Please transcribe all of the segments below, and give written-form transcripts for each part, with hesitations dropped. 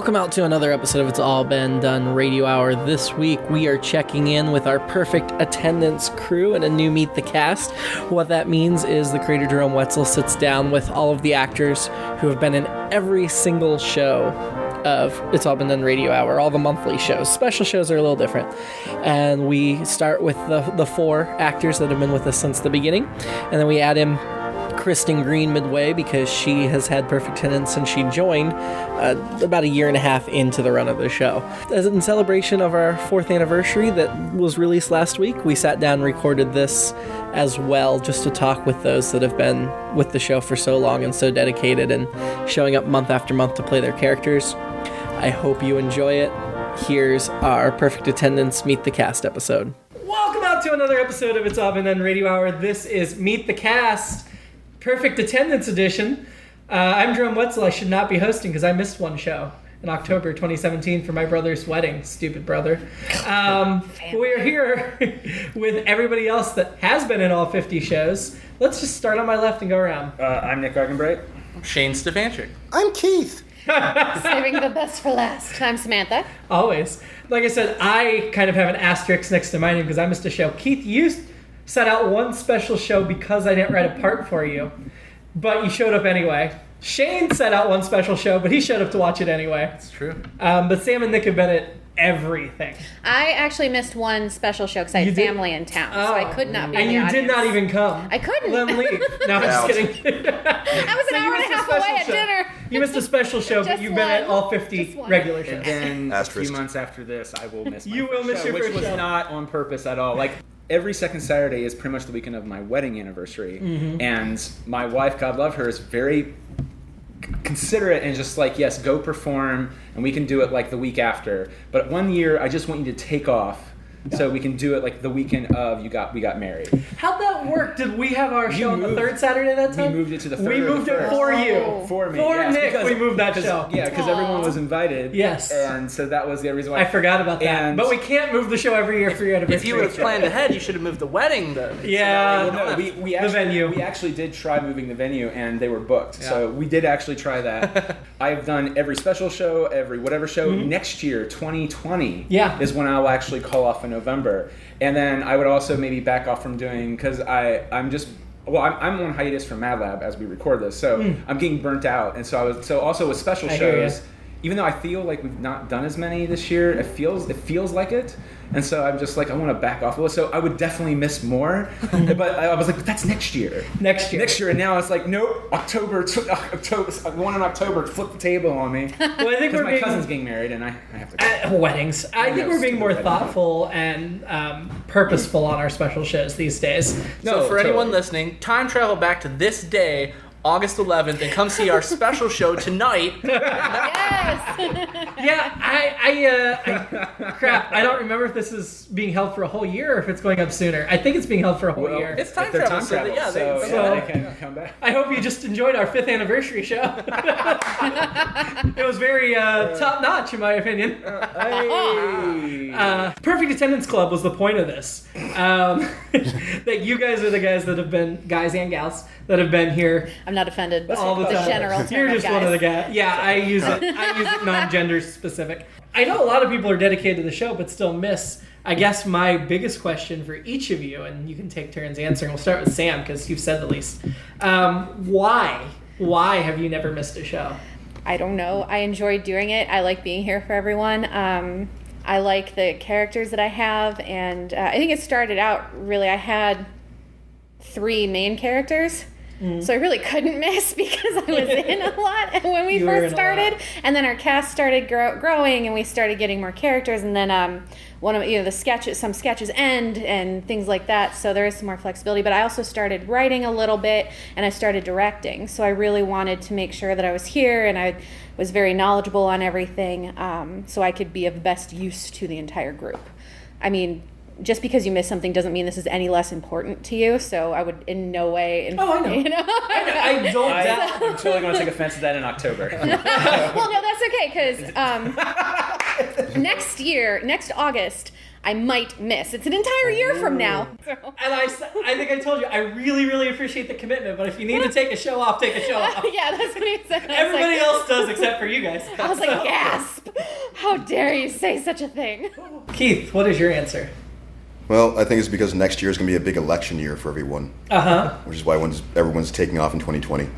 Welcome out to another episode of It's All Been Done Radio Hour. This week we are checking in with our perfect attendance crew and a new Meet the Cast. What that means is the creator Jerome Wetzel sits down with all of the actors who have been in every single show of It's All Been Done Radio Hour, all the monthly shows. Special shows are a little different. And we start with the four actors that have been with us since the beginning. And then we add in Kristin Green midway because she has had perfect attendance since she joined about a year and a half into the run of the show. As in celebration of our 4th anniversary that was released last week, we sat down and recorded this as well just to talk with those that have been with the show for so long and so dedicated and showing up month after month to play their characters. I hope you enjoy it. Here's our perfect attendance Meet the Cast episode. Welcome out to another episode of It's All Been Done Radio Hour. This is Meet the Cast, perfect attendance edition. I'm Jerome Wetzel. I should not be hosting because I missed one show in October 2017 for my brother's wedding. Stupid brother. We're here with everybody else that has been in all 50 shows. Let's just start on my left and go around. I'm Nick Arganbright. Shane Stefanchik. I'm Keith. Saving the best for last. I'm Samantha. Always. Like I said, I kind of have an asterisk next to my name because I missed a show. Keith, you set out one special show because I didn't write a part for you, but you showed up anyway. Shane set out one special show, but he showed up to watch it anyway. That's true. But Sam and Nick have been at everything. I actually missed one special show because I had family in town, so I could not be in and the you audience. did not even come. I couldn't. Let them leave. No, I'm just kidding. I was an hour and a half away at dinner. You missed a special show, but you've been at all 50 regular shows. And then a few months after this, I will miss my first show, which was not on purpose at all. Like, every second Saturday is pretty much the weekend of my wedding anniversary. Mm-hmm. And my wife, God love her, is very considerate and just like, yes, go perform, and we can do it like the week after. But one year, I just want you to take off so we can do it like the weekend of we got married. How'd that work? Did we have our show on the third Saturday that time? We moved it to the third. We moved it for you. For me. For yes, Nick, we moved that show. Yeah, because everyone was invited. Yes. And so that was the reason why. I forgot about that. But we can't move the show every year for your anniversary. If you would have planned ahead, you should have moved the wedding then. Yeah. So no, we actually, the venue. We actually did try moving the venue, and they were booked. Yeah. So we did actually try that. I've done every special show, every whatever show. Mm-hmm. Next year, 2020, is when I will actually call off in November. And then I would also maybe back off from doing, because I'm on hiatus from Mad Lab as we record this, so I'm getting burnt out. And so also with special shows, even though I feel like we've not done as many this year, it feels like it. And so I'm just like, I want to back off a little. So I would definitely miss more. But I was like, but that's next year. Next year. And now it's like, nope, October, one in October, flip the table on me. Well, I think because my cousin's getting married and I have to at weddings. I think we're being more thoughtful and purposeful on our special shows these days. So for anyone listening, time travel back to this day, August 11th, and come see our special show tonight. Yes! Crap, I don't remember if this is being held for a whole year or if it's going up sooner. I think it's being held for a whole year. It's time travel, they can come back. I hope you just enjoyed our 5th anniversary show. It was very top-notch, in my opinion. Perfect Attendance Club was the point of this. That you guys are the guys that have been, guys and gals, that have been here. I'm not offended. All the time. General term. You're just guys. one of the guys. Yeah, I use it non-gender specific. I know a lot of people are dedicated to the show, but still miss. I guess my biggest question for each of you, and you can take turns answering. We'll start with Sam because you've said the least. Why? Why have you never missed a show? I don't know. I enjoy doing it. I like being here for everyone. I like the characters that I have, and I think it started out really. I had 3 main characters. So I really couldn't miss because I was in a lot when we first started, and then our cast started growing, and we started getting more characters, and then some sketches end and things like that. So there is some more flexibility. But I also started writing a little bit, and I started directing. So I really wanted to make sure that I was here and I was very knowledgeable on everything, so I could be of best use to the entire group. I mean, just because you miss something doesn't mean this is any less important to you. So I would in no way. I know. I don't. I'm totally going to take offense to that in October. Well, no, that's okay because next August, I might miss. It's an entire year from now. So. And I think I told you, I really, really appreciate the commitment, but if you need to take a show off, take a show off. Yeah, that's what he said. Everybody else does except for you guys. I was like, gasp! How dare you say such a thing? Keith, what is your answer? Well, I think it's because next year is going to be a big election year for everyone. Which is why everyone's taking off in 2020.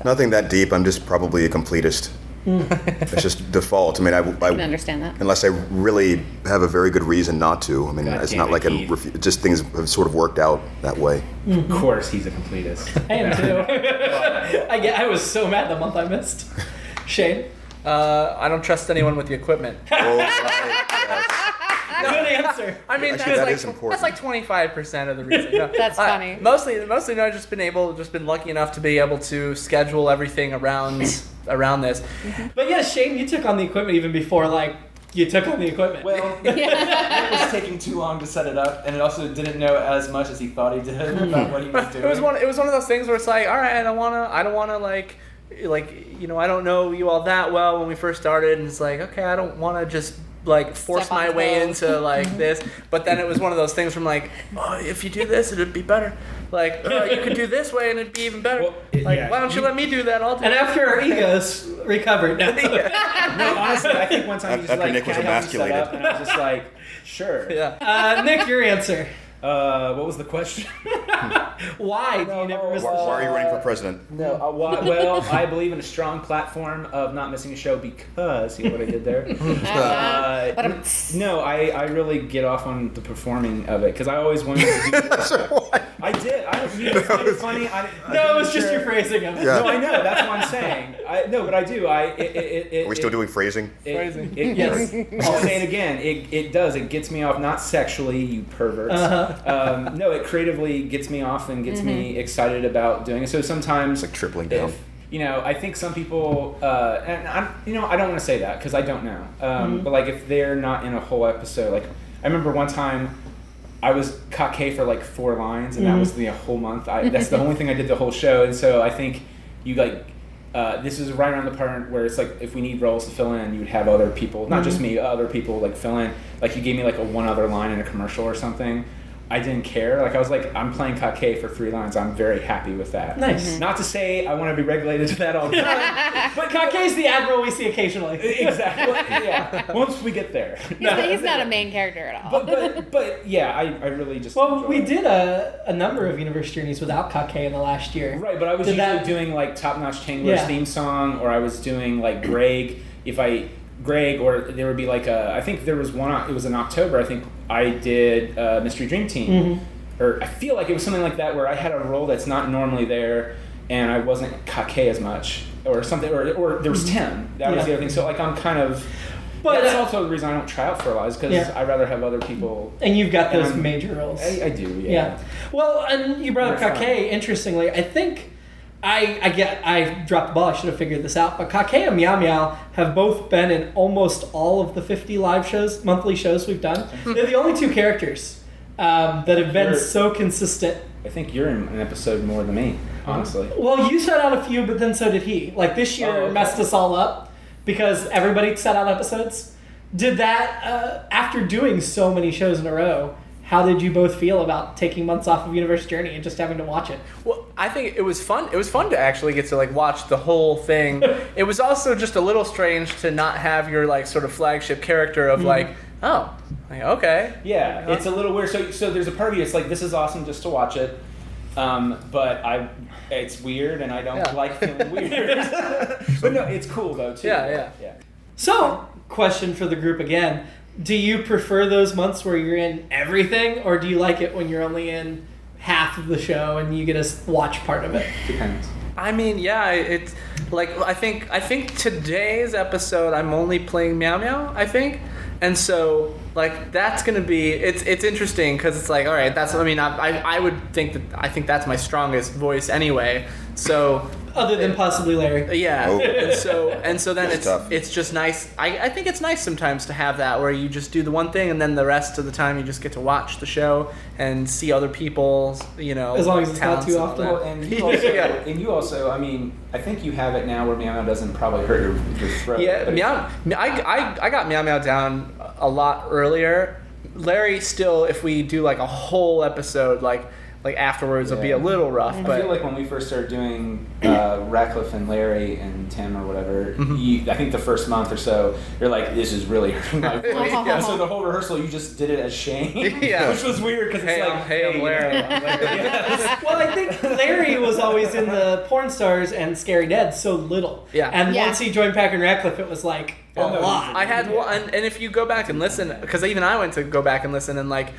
Nothing that deep. I'm just probably a completist. It's just default. I mean, I can understand that. Unless I really have a very good reason not to. I mean, it's not like just things have sort of worked out that way. Of course, he's a completist. I am too. I was so mad the month I missed. Shane? I don't trust anyone with the equipment. Oh, right, yes. Good answer. I mean, actually, that's like 25% of the reason. You know? That's funny. Mostly, no, I've just been lucky enough to be able to schedule everything around this. But yeah, Shane, you took on the equipment even before you took on the equipment. Well, it was taking too long to set it up, and it also didn't know as much as he thought he did about what he was doing. It was one of those things where it's like, all right, I don't wanna like I don't know you all that well when we first started, and it's like, okay, I don't want to just force my way into this. But then it was one of those things from if you do this, it'd be better. You could do this way and it'd be even better. Well, why don't you let me do that? I'll do it. And after our egos recovered. No, honestly, I think one time he just Nick was emasculated, and I was just like, sure. Yeah. Nick, your answer. What was the question? Why do you never miss the show? Why are you running for president? No, well, I believe in a strong platform of not missing a show because, see what I did there? No, I really get off on the performing of it because I always wanted to do this. I did. It's kind of funny. No, it's just your phrasing of it. Yeah. No, I know. That's what I'm saying. But I do. Are we still doing phrasing? Phrasing. Yes. I'll say it again. It does. It gets me off, not sexually, you perverts. No, it creatively gets me off and gets me excited about doing it. So sometimes, It's like tripling down. I think some people, and I don't want to say that because I don't know. But if they're not in a whole episode, I remember one time I was coquet for 4 lines, and that was the whole month. That's the only thing I did the whole show, and so I think you this is right around the part where it's if we need roles to fill in, you would have other people, not just me, other people fill in. You gave me a one other line in a commercial or something. I didn't care. I was I'm playing coquet for 3 lines. I'm very happy with that. Nice. Not to say I want to be regulated to that all the time. But coquet's the admiral we see occasionally. Exactly. Yeah. Once we get there. He's not a main character at all. But yeah, I really just. Well, we did a number of universe journeys without coquet in the last year. Right, but I was usually doing Top Notch Chandler's theme song, or I was doing Greg. Greg, or there would be I think there was one, it was in October, I think I did Mystery Dream Team, or I feel like it was something like that where I had a role that's not normally there and I wasn't coquet as much or something, or there was Tim, that was the other thing, so I'm kind of, but that's also the reason I don't try out for a lot, is because I'd rather have other people. And you've got those major roles. I do, yeah. Well, and you brought up coquet, interestingly, I think I dropped the ball. I should have figured this out. But Coquet and Meow Meow have both been in almost all of the 50 live shows, monthly shows we've done. They're the only 2 characters that have been so consistent. I think you're in an episode more than me, honestly. Well, you set out a few, but then so did he. This year messed us all up because everybody set out episodes. Did that, after doing so many shows in a row, how did you both feel about taking months off of Universe Journey and just having to watch it? Well, I think it was fun. It was fun to actually get to watch the whole thing. It was also just a little strange to not have your sort of flagship character of okay. Yeah, it's a little weird. So there's a part of you, it's this is awesome just to watch it. But it's weird and I don't like feeling weird. But no, it's cool though too. Yeah. So, question for the group again. Do you prefer those months where you're in everything, or do you like it when you're only in half of the show and you get to watch part of it? Depends. I mean, yeah, it's I think today's episode I'm only playing Meow Meow, I think. And so that's going to be it's interesting because it's all right, that's I would think that's my strongest voice anyway. So other than possibly Larry. Yeah. Oh. And so then it's just nice. I think it's nice sometimes to have that where you just do the one thing and then the rest of the time you just get to watch the show and see other people's, as long as it's not too often. Well, and you also, I mean, I think you have it now where Meow Meow doesn't probably hurt your throat. Yeah, I got Meow Meow down a lot earlier. Larry still, if we do like a whole episode, like afterwards, it'll be a little rough. But I feel like when we first started doing Ratcliffe and Larry and Tim or whatever, I think the first month or so, you're like, this is really hurting my voice. And so the whole rehearsal, you just did it as shame, which was weird because it's like, hey, I'm Larry. Well, I think Larry was always in the Porn Stars and Scary Dead so little. Yeah. And once he joined Pack and Ratcliffe, it was like a lot. I had one, and if you go back and listen, because even I went to go back and listen, and like,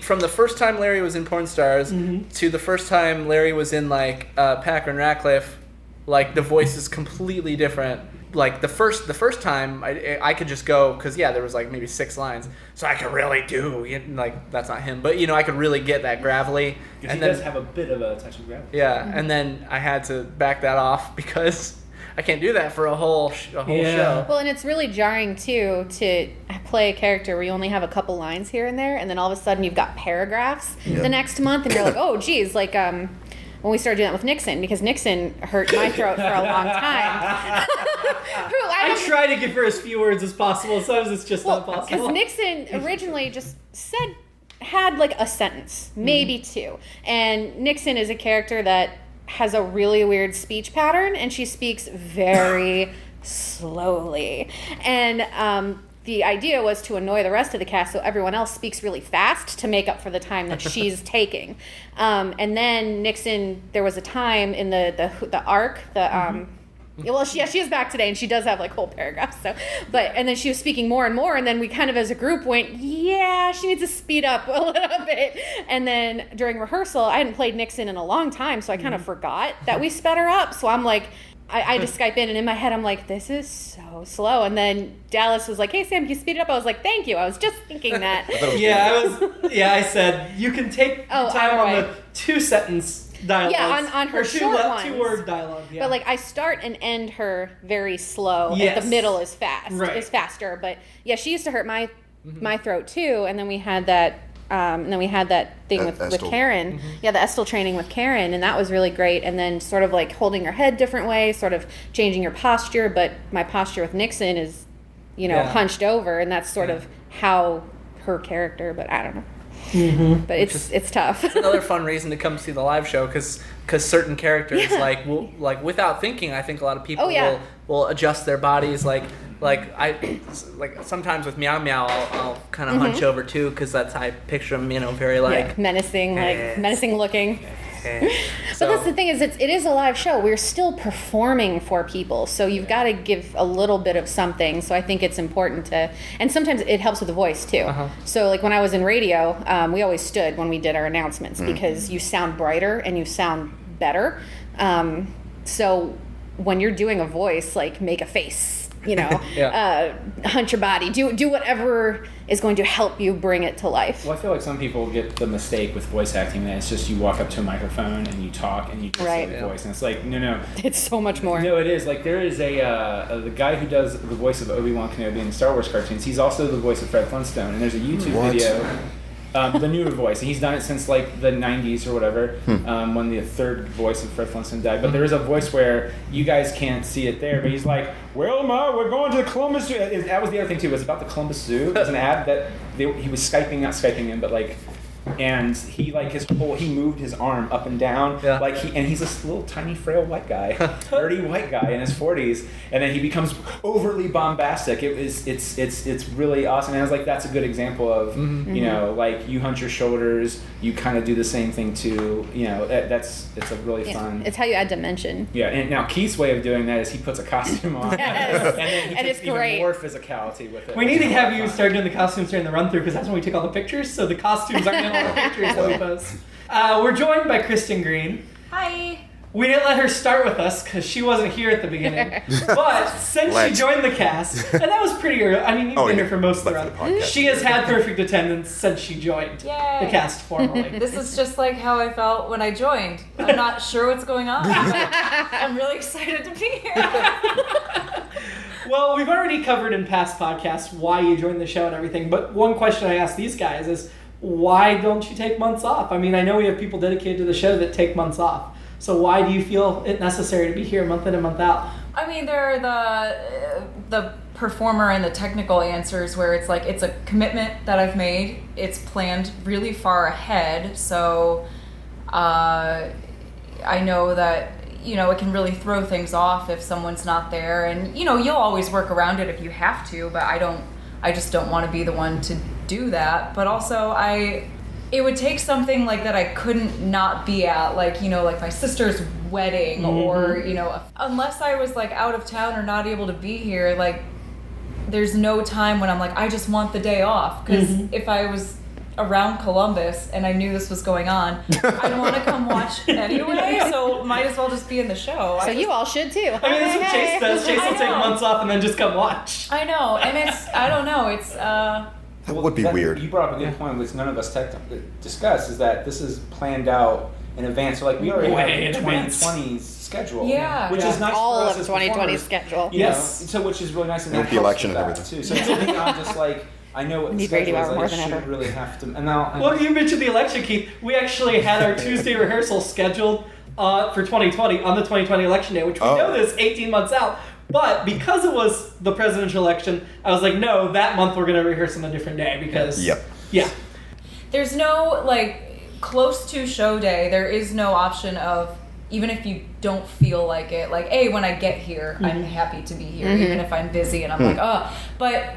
from the first time Larry was in Porn Stars to the first time Larry was in like Packer and Ratcliffe, like the voice is completely different. Like the first time I could just go because there was like maybe 6 lines, so I could really do like that's not him, but I could really get that gravelly. And he does have a bit of a touch of gravity. Yeah, and then I had to back that off because I can't do that for a whole show. Well, and it's really jarring too to play a character where you only have a couple lines here and there, and then all of a sudden you've got paragraphs the next month, and you're like, oh, geez, like when we started doing that with Nixon, because Nixon hurt my throat for a long time. I try to give her as few words as possible, sometimes it's just not possible. Because Nixon originally just had like a sentence, maybe 2, and Nixon is a character that has a really weird speech pattern, and she speaks very slowly. And the idea was to annoy the rest of the cast, so everyone else speaks really fast to make up for the time that she's taking. And then Nixon, there was a time in the arc, well, she is back today, and she does have like whole paragraphs. And then she was speaking more and more, and then we kind of as a group went, she needs to speed up a little bit. And then during rehearsal, I hadn't played Nixon in a long time, so I kind of forgot that we sped her up. So I'm like, I just Skype in, and in my head I'm like, this is so slow. And then Dallas was like, hey Sam, can you speed it up? I was like, thank you. I was just thinking that. I said you can take time on the 2-sentence dialogue. Yeah, on her short ones. 2-word dialogue. Yeah. But like I start and end her very slow. Yes. And the middle is fast. Right. Is faster. But yeah, she used to hurt my throat too. And then we had that. Thing with Karen. Yeah, the Estel training with Karen, and that was really great. And then sort of like holding her head different way, sort of changing your posture. But my posture with Nixon is, hunched over, and that's sort of how her character. But I don't know. But it's tough. It's another fun reason to come see the live show because certain characters like without thinking, I think a lot of people will adjust their bodies like sometimes with Meow Meow I'll kind of hunch over too because that's how I picture him, very like menacing, menacing looking. But that's the thing is it is a live show. We're still performing for people, so you've got to give a little bit of something. So I think it's important to, and sometimes it helps with the voice too. So like when I was in radio, we always stood when we did our announcements because you sound brighter and you sound better. So when you're doing a voice, like make a face. Hunch your body, do whatever is going to help you bring it to life. Well, I feel like some people get the mistake with voice acting that it's just you walk up to a microphone and you talk and you just say the voice, and it's like no, it's so much more. No, it is like there is the guy who does the voice of Obi-Wan Kenobi in the Star Wars cartoons. He's also the voice of Fred Flintstone, and there's a YouTube video. The newer voice, and he's done it since like the 90s or whatever, when the third voice of Fred Flintstone died. But there is a voice where you guys can't see it there, but he's like, well, we're going to the Columbus Zoo. That was the other thing too, it was about the Columbus Zoo. It was an ad that he was not Skyping in, but like, and he like he moved his arm up and down, and he's this little tiny frail white guy, dirty white guy in his 40s, and then he becomes overtly bombastic. It's really awesome. And I was like, that's a good example of like you hunch your shoulders, you kind of do the same thing too. It's a really fun. It's how you add dimension. Yeah, and now Keith's way of doing that is he puts a costume on, and then he takes even more physicality with it. We need to have you start doing the costumes during the run through because that's when we take all the pictures. So the costumes aren't in all the pictures that we post. We're joined by Kristin Green. Hi. We didn't let her start with us because she wasn't here at the beginning. But since she joined the cast, and that was pretty early. I mean, you've been here for most of the run. She has had perfect attendance since she joined the cast formally. This is just like how I felt when I joined. I'm not sure what's going on, but I'm really excited to be here. Well, we've already covered in past podcasts why you joined the show and everything, but one question I ask these guys is, why don't you take months off? I mean, I know we have people dedicated to the show that take months off. So why do you feel it necessary to be here month in and month out? I mean, there are the performer and the technical answers where it's like, it's a commitment that I've made. It's planned really far ahead. So I know that, it can really throw things off if someone's not there. And, you'll always work around it if you have to, but I just don't want to be the one to do that. But also it would take something like that I couldn't not be at, like my sister's wedding, or unless I was like out of town or not able to be here, like there's no time when I'm like, I just want the day off, because if I was around Columbus and I knew this was going on, I'd want to come watch anyway, so might as well just be in the show. So you all should too. I mean, that's what Chase does. Chase will take months off and then just come watch. I know, and I don't know, it's that would be weird. You brought up a good point, which none of us discussed, is that this is planned out in advance. So, like, we already have 2020's schedule, which is nice all for us of as 2020's schedule. So which is really nice, and with the election and everything too. So to me, I'm just like, I know what the schedule is. I shouldn't really have to. And now, well, you mentioned the election, Keith. We actually had our Tuesday rehearsal scheduled for 2020 on the 2020 election day, which we know is 18 months out. But because it was the presidential election, I was like, no, that month we're going to rehearse on a different day because... There's no, close to show day, there is no option of, even if you don't feel like it, when I get here, I'm happy to be here, even if I'm busy and I'm like, oh. But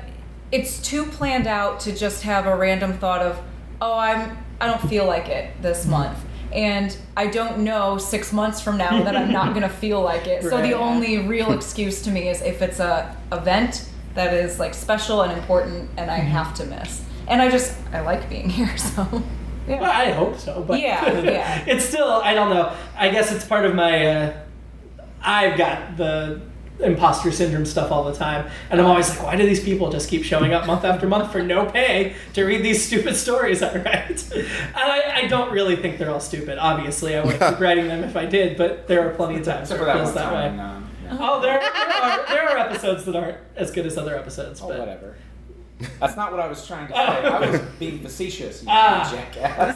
it's too planned out to just have a random thought of, I don't feel like it this month. And I don't know 6 months from now that I'm not going to feel like it. So the only real excuse to me is if it's a event that is special and important and I have to miss. And I like being here, so. Yeah. Well, I hope so, but yeah. It's still, I don't know. I guess it's part of my, I've got the imposter syndrome stuff all the time, and I'm always like, why do these people just keep showing up month after month for no pay to read these stupid stories I write? And I don't really think they're all stupid. Obviously, I would keep writing them if I did, but there are plenty of times where it feels that way. Oh, there are episodes that aren't as good as other episodes. Oh, but whatever. That's not what I was trying to say. I was being facetious, you jackass.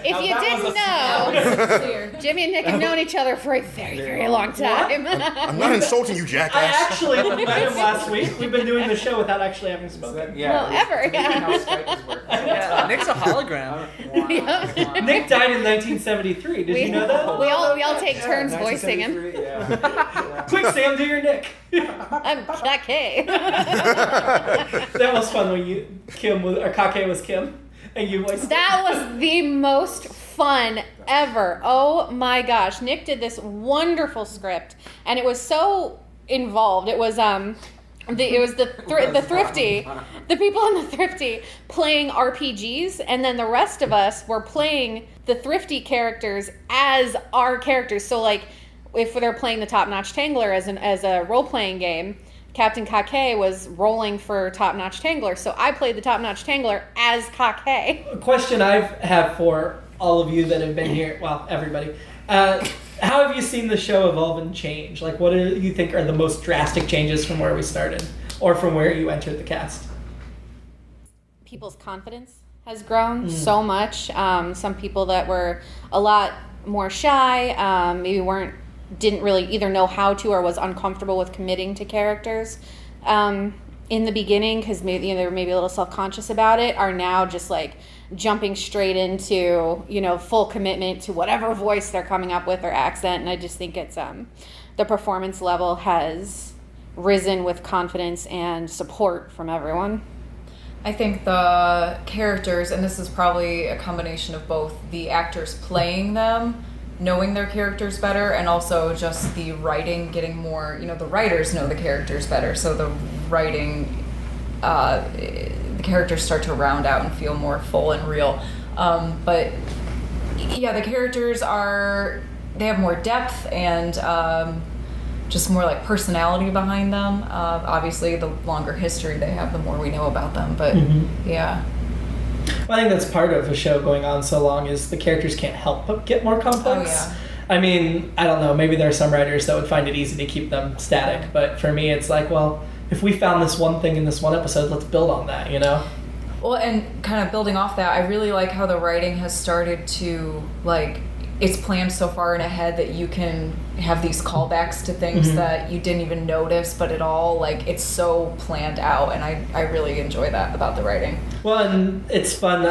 If you didn't know, Jimmy and Nick have known each other for a very, very long time. I'm not insulting you, jackass. I actually met him last week. We've been doing the show without actually having spoken. Ever. Nick's a hologram. Nick died in 1973. Did you know that? We all take turns voicing him. Quick, Sam, do your Nick. I'm Kake. That was fun when Kake was Kim, and you voiced. That was the most fun ever. Oh my gosh, Nick did this wonderful script, and it was so involved. It was the thrifty, the people in the thrifty playing RPGs, and then the rest of us were playing the thrifty characters as our characters. So if they're playing the Top Notch Tangler as a role playing game, Captain Kake was rolling for Top Notch Tangler, so I played the Top Notch Tangler as Kake. A question I have for all of you that have been here, well, everybody. How have you seen the show evolve and change? What do you think are the most drastic changes from where we started, or from where you entered the cast? People's confidence has grown so much. Some people that were a lot more shy, maybe didn't really either know how to or was uncomfortable with committing to characters in the beginning because maybe they were maybe a little self-conscious about it, are now just jumping straight into full commitment to whatever voice they're coming up with or accent. And I just think it's the performance level has risen with confidence and support from everyone. I think the characters, and this is probably a combination of both the actors playing them, knowing their characters better, and also just the writing getting more, the writers know the characters better, so the writing, the characters start to round out and feel more full and real. But yeah, the characters are they have more depth and just more like personality behind them. Obviously, the longer history they have, the more we know about them. But yeah. Well, I think that's part of a show going on so long is the characters can't help but get more complex. Oh, yeah. I mean, I don't know, maybe there are some writers that would find it easy to keep them static, but for me it's like, well, if we found this one thing in this one episode, let's build on that, you know? Well, and kind of building off that, I really like how the writing has started to, like, it's planned so far in ahead that you can have these callbacks to things that you didn't even notice, but it all, like, it's so planned out, and I really enjoy that about the writing. Well, and it's fun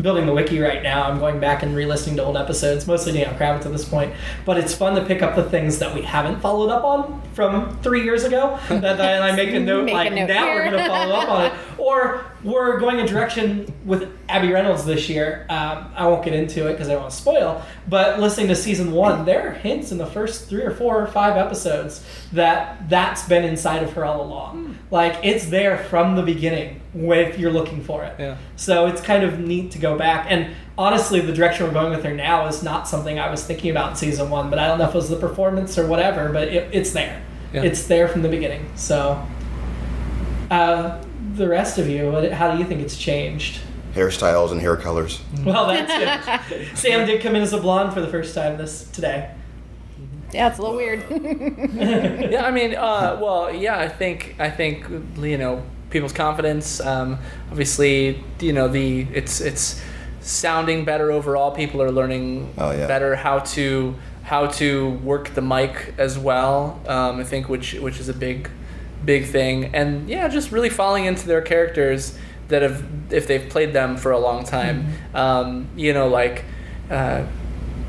building the wiki right now. I'm going back and re-listening to old episodes, mostly Daniel Kravitz at this point, but it's fun to pick up the things that we haven't followed up on from 3 years ago, that I make a note, now we're going to follow up on it. Or we're going a direction with Abby Reynolds this year. I won't get into it because I don't want to spoil, but listening to season 1, there are hints in the first 3 or 4 or 5 episodes that's been inside of her all along. Like, it's there from the beginning if you're looking for it. Yeah. So it's kind of neat to go back. And honestly, the direction we're going with her now is not something I was thinking about in season 1, but I don't know if it was the performance or whatever, but it's there. Yeah. It's there from the beginning. So the rest of you, how do you think it's changed? Hairstyles and hair colors. Well, that's good. Sam did come in as a blonde for the first time today. Yeah, it's a little weird. Yeah, I mean, I think you know, people's confidence. Obviously, you know, it's sounding better overall. People are learning better how to work the mic as well. I think which is a big thing, and yeah, just really falling into their characters that if they've played them for a long time. You know, like.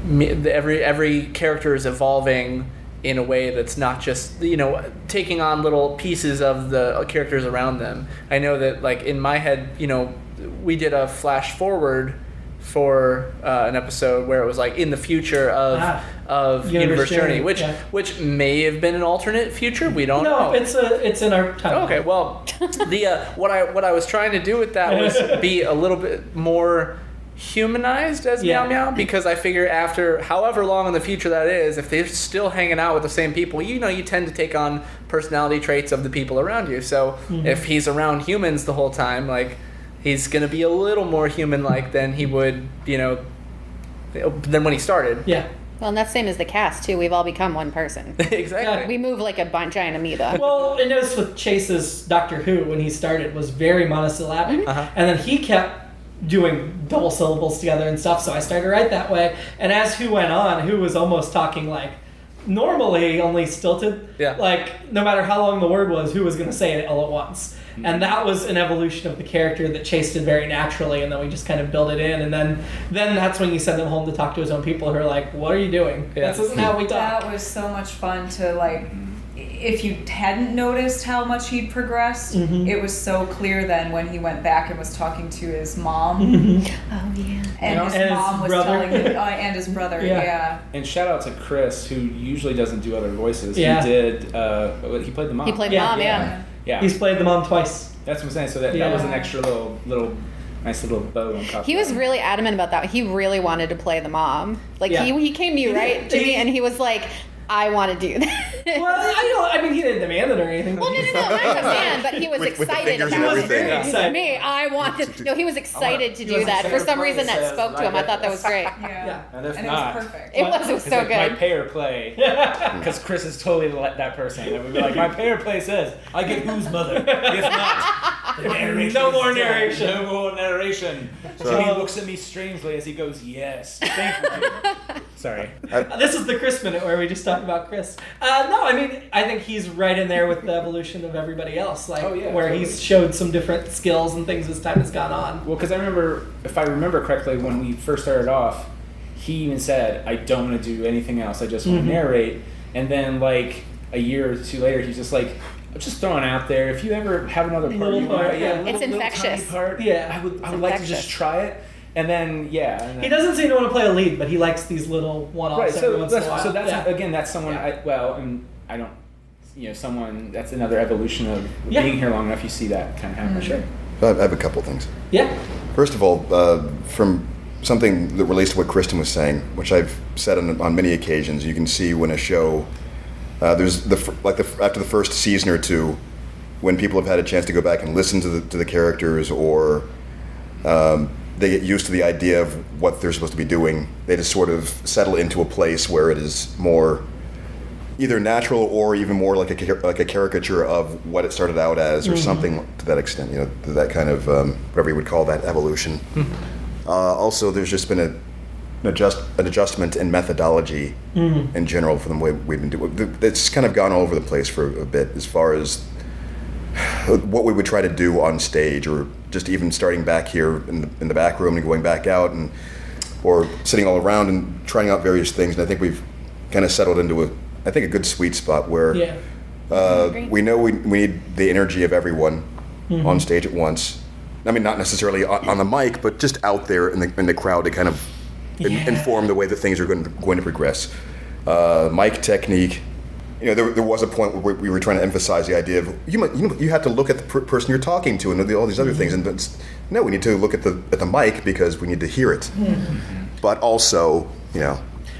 Every character is evolving in a way that's not just, you know, taking on little pieces of the characters around them. I know that, like, in my head, you know, we did a flash forward for an episode where it was like in the future of Universe Journey, which may have been an alternate future. We don't know. No, it's in our time. Okay, well, what I was trying to do with that was be a little bit more humanized as Meow Meow, because I figure after however long in the future that is, if they're still hanging out with the same people, you know, you tend to take on personality traits of the people around you. So if he's around humans the whole time, like, he's going to be a little more human-like than he would, you know, than when he started. Yeah. Well, and that's same as the cast, too. We've all become one person. Exactly. We move like a giant amoeba. Well, I noticed with Chase's Doctor Who, when he started, was very monosyllabic. And then he kept doing double syllables together and stuff, so I started to write that way. And as Who went on, Who was almost talking like normally, only stilted. Yeah. Like, no matter how long the word was, Who was going to say it all at once. And that was an evolution of the character that Chase did very naturally, and then we just kind of built it in. And then that's when you send him home to talk to his own people who are like, what are you doing? Yeah. This isn't how we talk. That was so much fun to, like, if you hadn't noticed how much he'd progressed, it was so clear then when he went back and was talking to his mom. Oh, yeah. And his mom was telling him, and his brother, And shout out to Chris, who usually doesn't do other voices. Yeah. He did, he played the mom. He played mom, yeah. He's played the mom twice. That's what I'm saying. So that was an extra little nice little bow on top. He was really adamant about that. He really wanted to play the mom. Like, he came to you, right, Jimmy? And he was like, I want to do that. Well, I mean, he didn't demand it or anything. Well, no, not demand, but he was excited about it. Me, I wanted. No, he was excited to do that. For some reason, that spoke to him. I thought that was great. Yeah. And if it not, was perfect. It was so good. My pay or play, because Chris is totally that person. And we'd be like, my pay or play says, I get Who's mother. If not, the narration. No more narration. No more narration. So he looks at me strangely as he goes, yes. Thank you. Sorry. This is the Chris minute where we just talk about Chris. No, I mean, I think he's right in there with the evolution of everybody else, where he's showed some different skills and things as time has gone on. Well, because I remember, if I remember correctly, when we first started off, he even said, I don't want to do anything else, I just want to narrate. And then, like, a year or two later, he's just like, I'm just throwing out there, if you ever have another part, it's infectious. Part, I would like to just try it. And then, he doesn't seem to want to play a lead, but he likes these little one-offs every once in a while. So that's, again, that's someone, and I don't, someone, that's another evolution of being here long enough, you see that kind of happen. Sure. I have a couple things. Yeah. First of all, from something that relates to what Kristin was saying, which I've said on many occasions. You can see when a show, there's after the first season or two, when people have had a chance to go back and listen to the characters, or they get used to the idea of what they're supposed to be doing, they just sort of settle into a place where it is more either natural or even more like a caricature of what it started out as, or something to that extent. That kind of whatever you would call that, evolution. Also, there's just been an adjustment in methodology in general for the way we've been doing. It's kind of gone all over the place for a bit as far as what we would try to do on stage, or just even starting back here in the back room and going back out, or sitting all around and trying out various things. And I think we've kind of settled into a good sweet spot where we know we need the energy of everyone on stage at once. I mean, not necessarily on the mic, but just out there in the crowd to kind of inform the way that things are going to progress. Mic technique. There was a point where we were trying to emphasize the idea of you have to look at the person you're talking to and all these other things, and no, we need to look at the mic because we need to hear it. But also,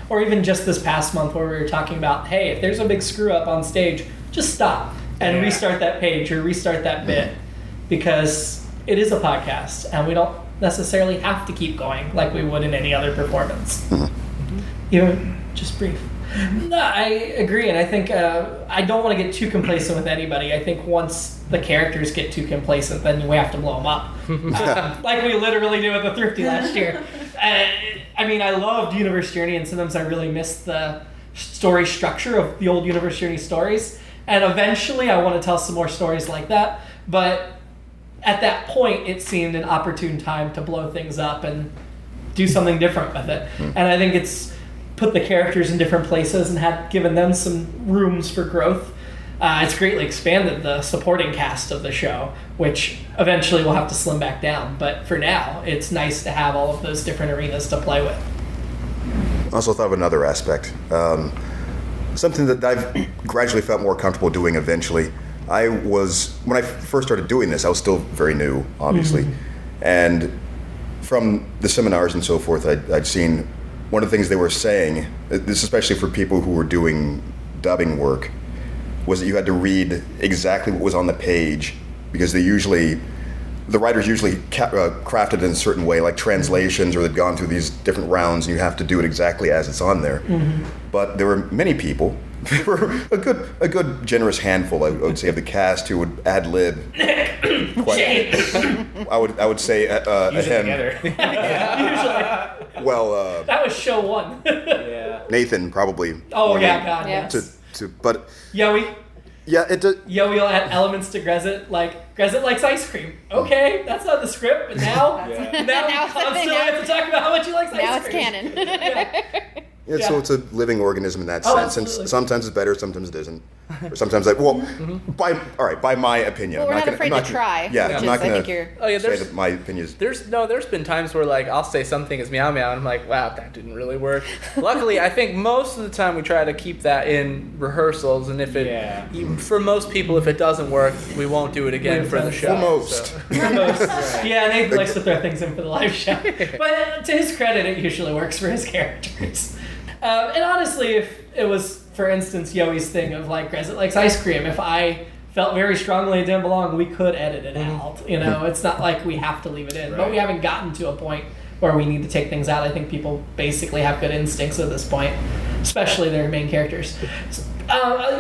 or even just this past month where we were talking about, hey, if there's a big screw up on stage, just stop and restart that page or restart that bit, because it is a podcast and we don't necessarily have to keep going like we would in any other performance. Just brief. No, I agree, and I think I don't want to get too complacent with anybody. I think once the characters get too complacent, then we have to blow them up, like we literally did with the Thrifty last year. I mean, I loved Universe Journey, and sometimes I really miss the story structure of the old Universe Journey stories, and eventually I want to tell some more stories like that, but at that point it seemed an opportune time to blow things up and do something different with it. And I think it's put the characters in different places and had given them some rooms for growth. It's greatly expanded the supporting cast of the show, which eventually we'll have to slim back down. But for now, it's nice to have all of those different arenas to play with. I also thought of another aspect. Something that I've gradually felt more comfortable doing eventually. When I first started doing this, I was still very new, obviously. And from the seminars and so forth, I'd seen one of the things they were saying, this especially for people who were doing dubbing work, was that you had to read exactly what was on the page, because the writers usually crafted in a certain way, like translations, or they'd gone through these different rounds, and you have to do it exactly as it's on there. But there were many people, there were a good generous handful, I would say, of the cast who would ad lib. I would say usually together. Well, that was show one. Nathan probably. Oh yeah, God, yeah. But it does. We'll add elements to Grezit, like Grezit likes ice cream. Okay, that's not the script, but now we constantly have to talk about how much he likes ice cream. Now it's canon. So it's a living organism in that sense, absolutely. and sometimes it's better, sometimes it isn't, or sometimes by my opinion. Well, we're not afraid to try. Yeah, I'm not going to say that my opinion is. There's been times where I'll say something is meow meow, and I'm like, wow, that didn't really work. Luckily, I think most of the time we try to keep that in rehearsals, and for most people, if it doesn't work, we won't do it again for the show. For most. So. Yeah, Nathan likes to throw things in for the live show, but to his credit, it usually works for his characters. And honestly, if it was, for instance, Yoey's thing of Grezit likes ice cream, if I felt very strongly it didn't belong, we could edit it out. It's not like we have to leave it in. Right. But we haven't gotten to a point where we need to take things out. I think people basically have good instincts at this point, especially their main characters.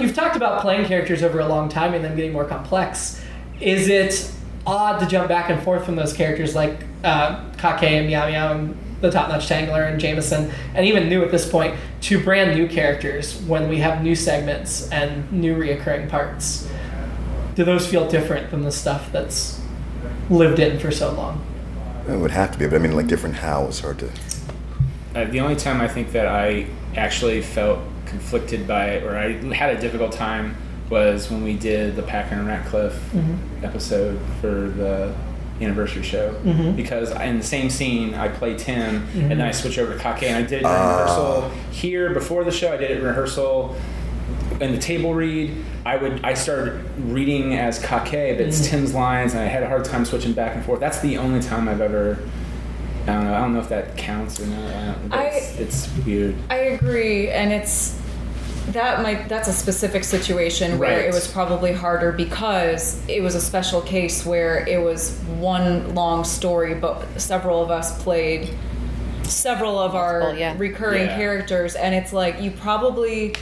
You've talked about playing characters over a long time and them getting more complex. Is it odd to jump back and forth from those characters like Kake and Meow Meow and the Top-Notch Tangler and Jameson, and even new at this point, to brand new characters when we have new segments and new reoccurring parts? Do those feel different than the stuff that's lived in for so long? It would have to be, but I mean, different how is hard to... The only time I think that I actually felt conflicted by, or I had a difficult time, was when we did the Packer and Ratcliffe episode for the anniversary show, because in the same scene I play Tim, and then I switch over to Kake, and I did it in rehearsal here before the show. I did it in rehearsal in the table read. I started reading as Kake, but it's Tim's lines, and I had a hard time switching back and forth. That's the only time I've ever I don't know if that counts or not. It's weird. I agree, and that's a specific situation where it was probably harder because it was a special case where it was one long story, but several of us played several of our recurring characters, and it's like you probably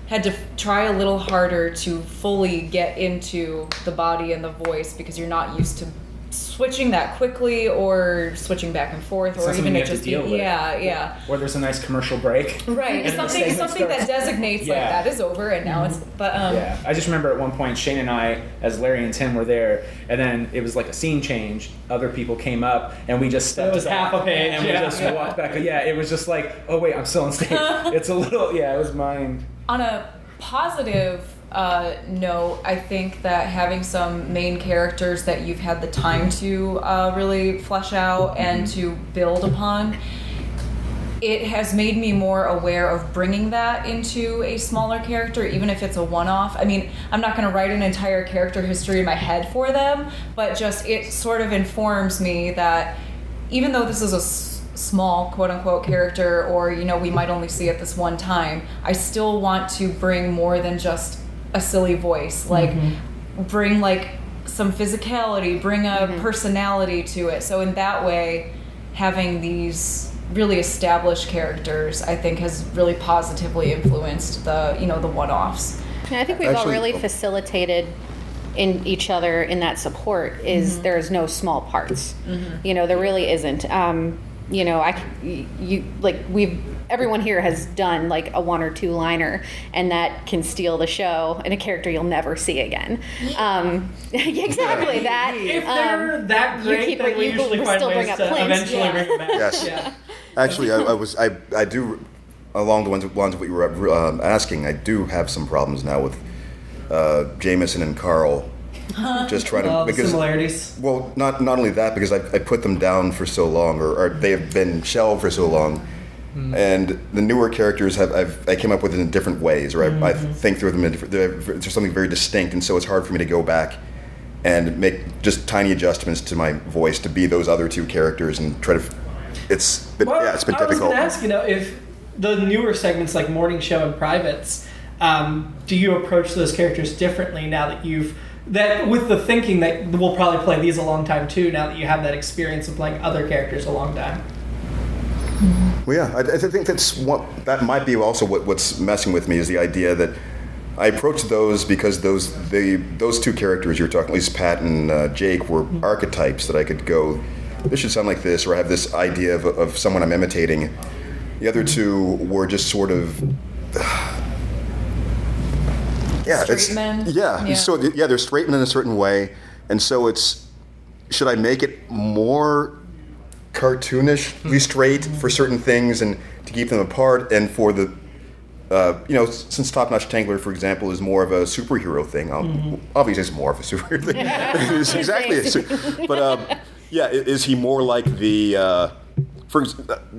had to try a little harder to fully get into the body and the voice because you're not used to switching that quickly or switching back and forth, or even it just being or there's a nice commercial break, right? something that designates like that is over, and now it's I just remember at one point Shane and I, as Larry and Tim, were there, and then it was like a scene change. Other people came up, and we just stepped. It was half a page, and we just walked back. Yeah, it was just like, oh wait, I'm still on stage. It's a little, it was mine. On a positive note, I think that having some main characters that you've had the time to really flesh out and to build upon, it has made me more aware of bringing that into a smaller character, even if it's a one-off. I mean, I'm not going to write an entire character history in my head for them, but just it sort of informs me that even though this is a small quote-unquote character, or we might only see it this one time, I still want to bring more than just a silly voice, like bring like some physicality, bring a personality to it. So in that way, having these really established characters, I think, has really positively influenced the the one-offs. And I think we've all really facilitated in each other in that support. Is there's no small parts. There really isn't. Everyone here has done like a 1 or 2 liner, and that can steal the show in a character you'll never see again. Exactly that. If they're that great, then we usually find ways to eventually bring it back. Yes. Yeah. Actually, I do, along the lines of what you were asking, I do have some problems now with Jameson and Carl. Just trying to because similarities. Well, not only that, because I put them down for so long, or they have been shelved for so long, and the newer characters I came up with it in different ways, or I think through them in different. There's something very distinct, and so it's hard for me to go back and make just tiny adjustments to my voice to be those other 2 characters and try to. It's been difficult. I was going to ask, if the newer segments like Morning Show and Privates, do you approach those characters differently now that with the thinking that we'll probably play these a long time too, now that you have that experience of playing other characters a long time? Well, yeah, I think that might be also what's messing with me, is the idea that I approach those because those 2 characters you're talking, at least Pat and Jake, were archetypes that I could go, this should sound like this, or I have this idea of someone I'm imitating. The other 2 were just sort of. Straight men. So they're straight men in a certain way, and so should I make it more cartoonishly straight for certain things and to keep them apart, and for the since Top Notch Tangler, for example, is more of a superhero thing. Obviously, it's more of a superhero thing. It's exactly but is he more like the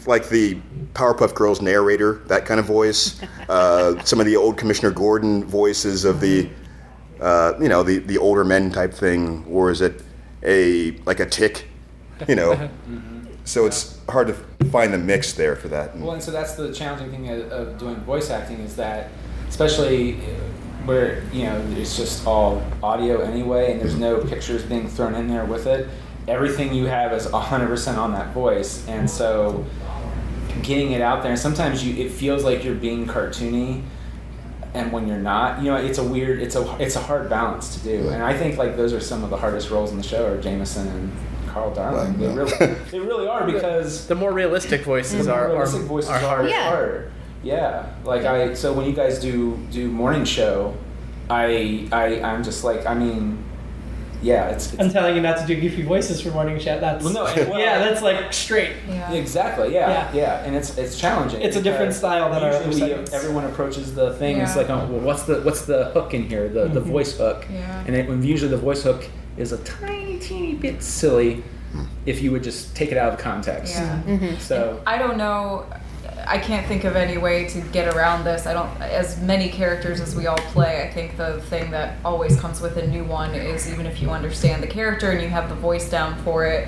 like the Powerpuff Girls narrator, that kind of voice? Some of the old Commissioner Gordon voices of the older men type thing, or is it like a tick? So it's hard to find the mix there for that. Well, and so that's the challenging thing of doing voice acting, is that, especially where it's just all audio anyway, and there's no pictures being thrown in there with it. Everything you have is 100% on that voice, and so getting it out there, and sometimes it feels like you're being cartoony, and when you're not, it's a hard balance to do. And I think like those are some of the hardest roles in the show, are Jameson and Carl Darling. They really are, because the more realistic voices are harder. Yeah, so when you guys do Morning Show, I'm just like, it's I'm telling you not to do goofy voices for Morning Show. That's that's like straight. Yeah. Exactly. Yeah. And it's challenging. It's a different style than our other segments. Everyone approaches the thing. It's like, what's the hook in here? The voice hook. Yeah. And usually the voice hook is a tiny, teeny bit silly if you would just take it out of context. Yeah. So I don't know. I can't think of any way to get around this. As many characters as we all play, I think the thing that always comes with a new one is, even if you understand the character and you have the voice down for it,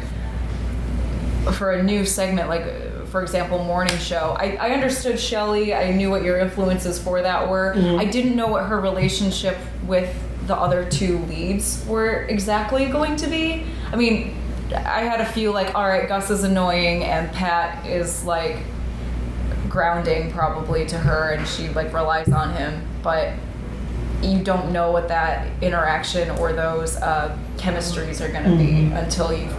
for a new segment, like for example, morning show, I understood Shelley. I knew what your influences for that were. I didn't know what her relationship with the other two leads were exactly going to be. I mean, I had a few like, all right, Gus is annoying and Pat is like grounding probably to her and she like relies on him, but you don't know what that interaction or those chemistries are going to be until you've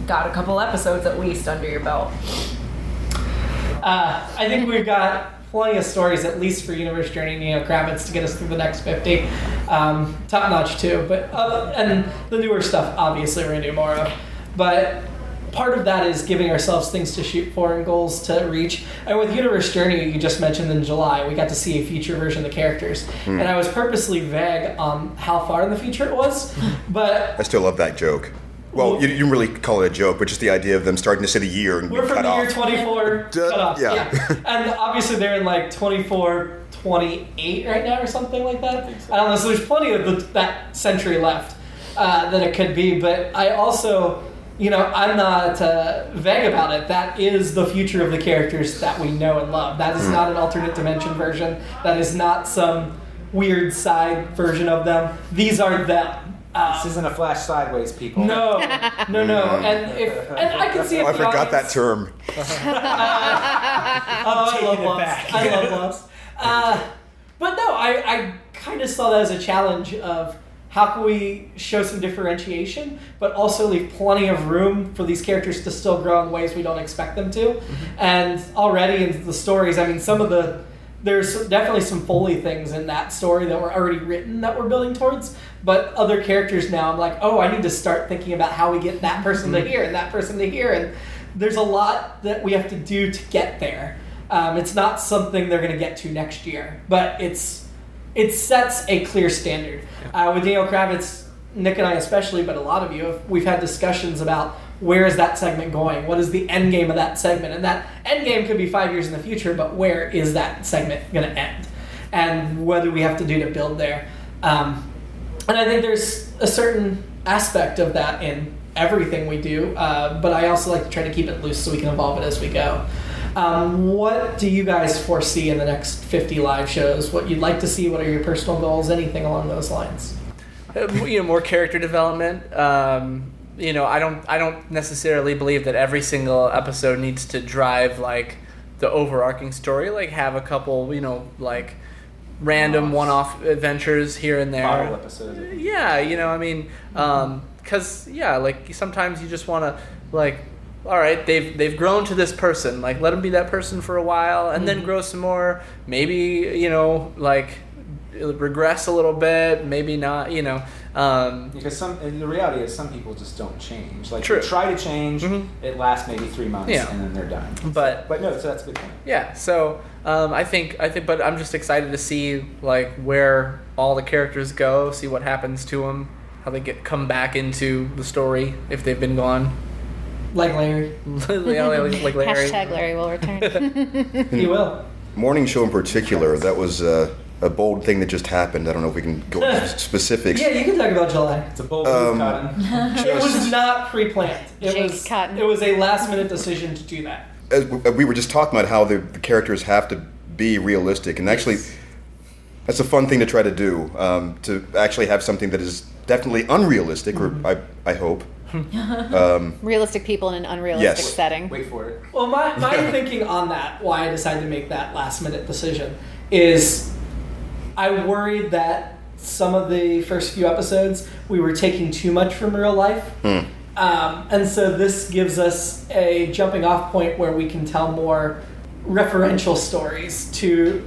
got a couple episodes at least under your belt. I think we've got plenty of stories, at least for Universe Journey and Neo Kravitz, to get us through the next 50. Top notch too, but and the newer stuff obviously we're going to do more of. But part of that is giving ourselves things to shoot for and goals to reach. And with Universe Journey, you just mentioned in July, we got to see a future version of the characters. And I was purposely vague on how far in the future it was, but... I still love that joke. Well, you didn't really call it a joke, but just the idea of them starting to say the year and we're from cut the off. year 24 cut off. Yeah. And obviously they're in like 24, 28 right now or something like that. I don't know, so there's plenty of that century left that it could be, but I also... I'm not vague about it. That is the future of the characters that we know and love. That is not an alternate dimension version. That is not some weird side version of them. These are them. This isn't a Flash Sideways, people. No. And I can see it. I forgot that term. I love Lost. But no, I kind of saw that as a challenge of how can we show some differentiation, but also leave plenty of room for these characters to still grow in ways we don't expect them to. And already in the stories, I mean, there's definitely some Foley things in that story that were already written that we're building towards, but other characters now, I'm like, oh, I need to start thinking about how we get that person to here and that person to here, and there's a lot that we have to do to get there. It's not something they're going to get to next year, but it sets a clear standard. With Daniel Kravitz, Nick and I especially, but a lot of you, we've had discussions about where is that segment going? What is the end game of that segment? And that end game could be 5 years in the future, but where is that segment going to end? And what do we have to do to build there? And I think there's a certain aspect of that in everything we do, but I also like to try to keep it loose so we can evolve it as we go. What do you guys foresee in the next 50 live shows? What you'd like to see? What are your personal goals? Anything along those lines? More character development. I don't necessarily believe that every single episode needs to drive like the overarching story. Like have a couple, like random one-off adventures here and there. Bottle episodes. Because like sometimes you just want to like. All right, they've grown to this person. Like, let them be that person for a while, and then grow some more. Maybe like regress a little bit. Maybe not. Because the reality is some people just don't change. Like True. They try to change, it lasts maybe 3 months, and then they're done. But no, so that's a good thing. Yeah. So I think, but I'm just excited to see like where all the characters go, see what happens to them, how they come back into the story if they've been gone. Like Larry. Like Larry. Hashtag Larry will return. He will. Morning show in particular, that was a bold thing that just happened. I don't know if we can go into specifics. Yeah, you can talk about July. It's a bold move, Cotton. It was not pre-planned. Cotton. It was a last-minute decision to do that. As we were just talking about how the characters have to be realistic, and actually, that's a fun thing to try to do, to actually have something that is definitely unrealistic, or I hope. Realistic people in an unrealistic setting. Wait for it. Well, my thinking on that, why I decided to make that last-minute decision, is I worried that some of the first few episodes we were taking too much from real life. And so this gives us a jumping off point where we can tell more referential stories to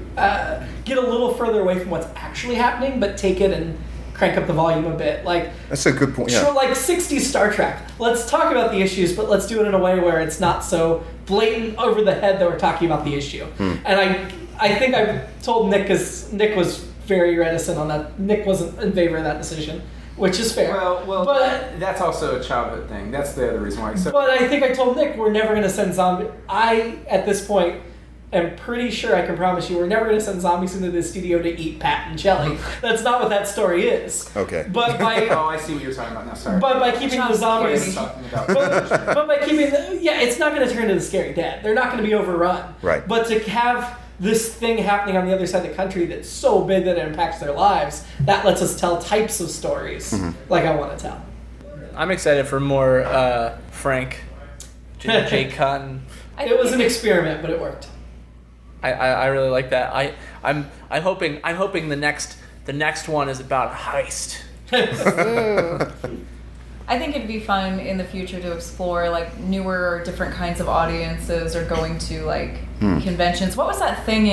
get a little further away from what's actually happening, but take it and crank up the volume a bit. Like, that's a good point. Yeah. Like 60s Star Trek. Let's talk about the issues, but let's do it in a way where it's not so blatant over the head that we're talking about the issue. And I think I told Nick, because Nick was very reticent on that. Nick wasn't in favor of that decision, which is fair. Well, but that's also a childhood thing. That's the other reason why. But I think I told Nick we're never going to send zombie. At this point, am pretty sure I can promise you we're never going to send zombies into the studio to eat Pat and Jelly. That's not what that story is. Okay. But by Oh, I see what you're talking about now. Sorry. but by keeping the zombies, Talking about. but by keeping it's not going to turn into the Scary Dad. They're not going to be overrun. Right. But to have this thing happening on the other side of the country that's so big that it impacts their lives, that lets us tell types of stories like I want to tell. I'm excited for more Frank, Jay Cotton. It was an experiment, but it worked. I really like that. I'm hoping the next one is about a heist. I think it'd be fun in the future to explore like newer or different kinds of audiences or going to like conventions. What was that thing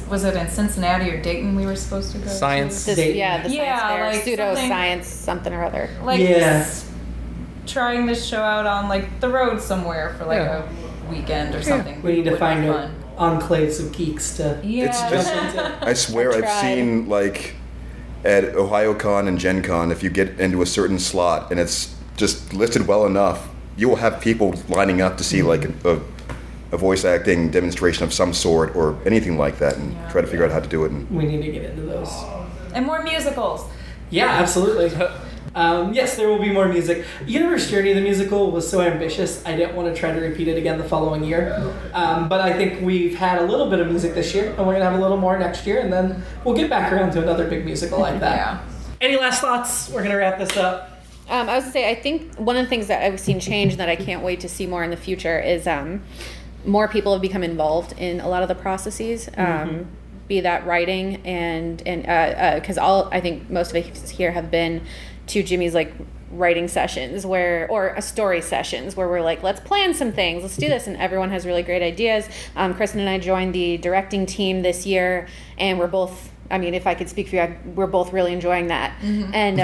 was it in Cincinnati or Dayton we were supposed to go Science. to? The science fair, like pseudoscience, something or other. Like trying this show out on like the road somewhere for like a weekend or something. We need to would find be fun. enclaves of geeks to It's just, I swear I've tried. seen like at OhioCon and Gen Con, if you get into a certain slot and it's just listed well enough, you will have people lining up to see like a voice acting demonstration of some sort or anything like that and try to figure out how to do it. And we need to get into those. And more musicals. Yeah, absolutely. Yes, there will be more music. Universe Journey, the musical, was so ambitious, I didn't want to try to repeat it again the following year. But I think we've had a little bit of music this year, and we're going to have a little more next year, and then we'll get back around to another big musical like that. Yeah. Any last thoughts? We're going to wrap this up. I was going to say, I think one of the things that I've seen change that I can't wait to see more in the future is more people have become involved in a lot of the processes. Be that writing and because I think most of us here have been to Jimmy's like writing sessions or story sessions where we're like, let's plan some things, let's do this, and everyone has really great ideas. Kristin and I joined the directing team this year, and we're both, I mean, if I could speak for you, we're both really enjoying that. And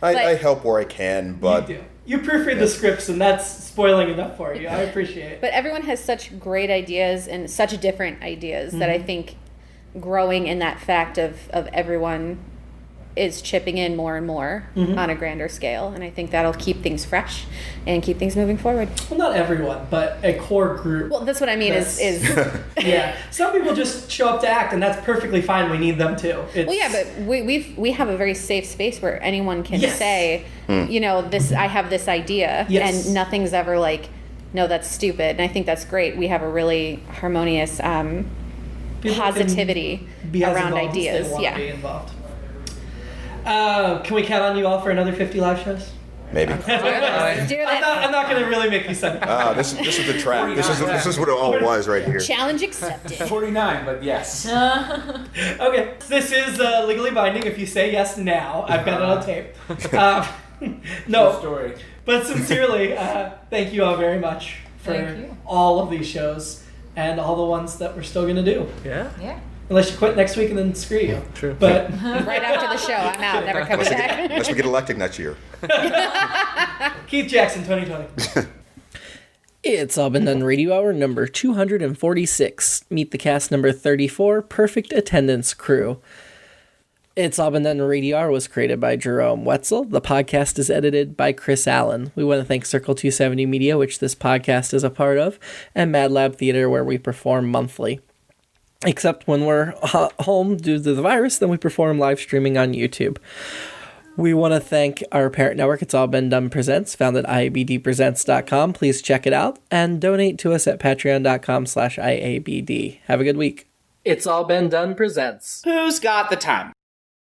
I help where I can, but You do. You proofread the scripts, and that's spoiling enough for you. I appreciate it. But everyone has such great ideas and such different ideas that I think growing in that fact of everyone is chipping in more and more on a grander scale, and I think that'll keep things fresh and keep things moving forward. Well, not everyone, but a core group. Well, that's what I mean is yeah. Some people just show up to act, and that's perfectly fine. We need them too. well, yeah, but we have a very safe space where anyone can Yes. say, you know, this, I have this idea, Yes. and nothing's ever like, no, that's stupid. And I think that's great. We have a really harmonious People positivity can be as around involved as they ideas. want Yeah. to be involved. Can we count on you all for another 50 live shows? maybe. Let's do that. I'm not going to really make you send This is the trap. This is what it all was right here. Challenge accepted. 49, but yes. Okay, this is legally binding. If you say yes now, I've got it on tape. No, Story. but sincerely, thank you all very much for Thank you. all of these shows and all the ones that we're still going to do. Yeah. Yeah. Unless you quit next week and then screw you. True. But Right after the show, I'm out. Never coming back. Unless we get elected next year. Keith Jackson, 2020. It's All Been Done Radio Hour number 246. Meet the cast number 34, Perfect Attendance Crew. It's All Been Done Radio Hour was created by Jerome Wetzel. The podcast is edited by Chris Allen. We want to thank Circle 270 Media, which this podcast is a part of, and Mad Lab Theater, where we perform monthly. Except when we're home due to the virus, then we perform live streaming on YouTube. We want to thank our parent network, It's All Been Done Presents, found at IABDpresents.com. Please check it out and donate to us at patreon.com/IABD. Have a good week. It's All Been Done presents. Who's got the time?